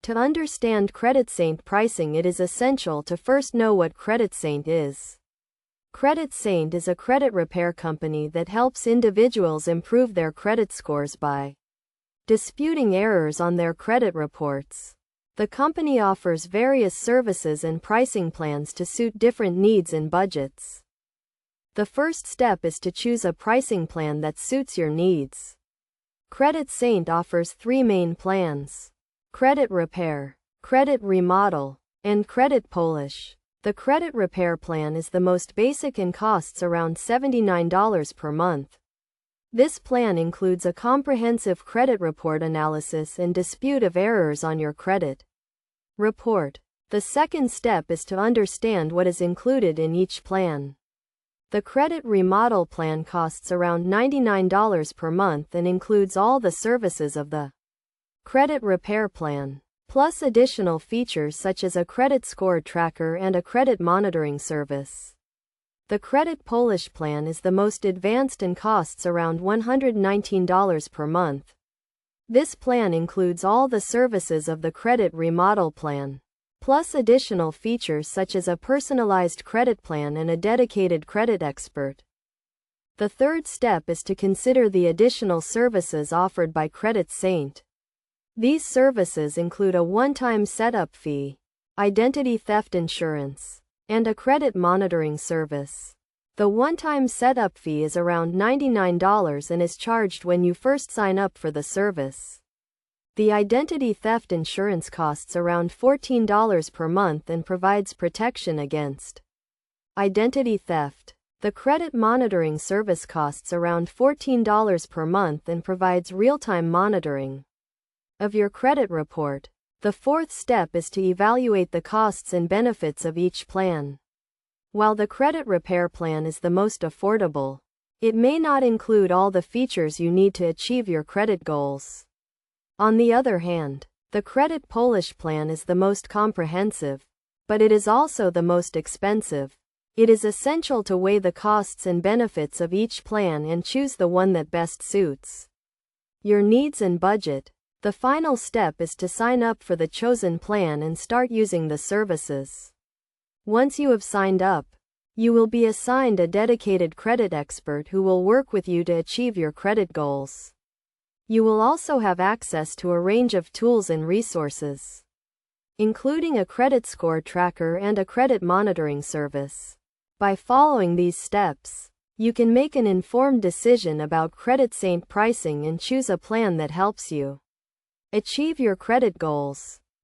To understand CreditSaint pricing, it is essential to first know what CreditSaint is. CreditSaint is a credit repair company that helps individuals improve their credit scores by disputing errors on their credit reports. The company offers various services and pricing plans to suit different needs and budgets. The first step is to choose a pricing plan that suits your needs. CreditSaint offers 3 main plans: Credit Repair, Credit Remodel, and Credit Polish. The Credit Repair plan is the most basic and costs around $79 per month. This plan includes a comprehensive credit report analysis and dispute of errors on your credit report. The second step is to understand what is included in each plan. The Credit Remodel plan costs around $99 per month and includes all the services of the Credit Repair plan, plus additional features such as a credit score tracker and a credit monitoring service. The Credit Polish plan is the most advanced and costs around $119 per month. This plan includes all the services of the Credit Remodel plan, plus additional features such as a personalized credit plan and a dedicated credit expert. The third step is to consider the additional services offered by CreditSaint. These services include a one-time setup fee, identity theft insurance, and a credit monitoring service. The one-time setup fee is around $99 and is charged when you first sign up for the service. The identity theft insurance costs around $14 per month and provides protection against identity theft. The credit monitoring service costs around $14 per month and provides real-time monitoring of your credit report. The fourth step is to evaluate the costs and benefits of each plan. While the Credit Repair plan is the most affordable, it may not include all the features you need to achieve your credit goals. On the other hand, the Credit Polish plan is the most comprehensive, but it is also the most expensive. It is essential to weigh the costs and benefits of each plan and choose the one that best suits your needs and budget. The final step is to sign up for the chosen plan and start using the services. Once you have signed up, you will be assigned a dedicated credit expert who will work with you to achieve your credit goals. You will also have access to a range of tools and resources, including a credit score tracker and a credit monitoring service. By following these steps, you can make an informed decision about CreditSaint pricing and choose a plan that helps you achieve your credit goals.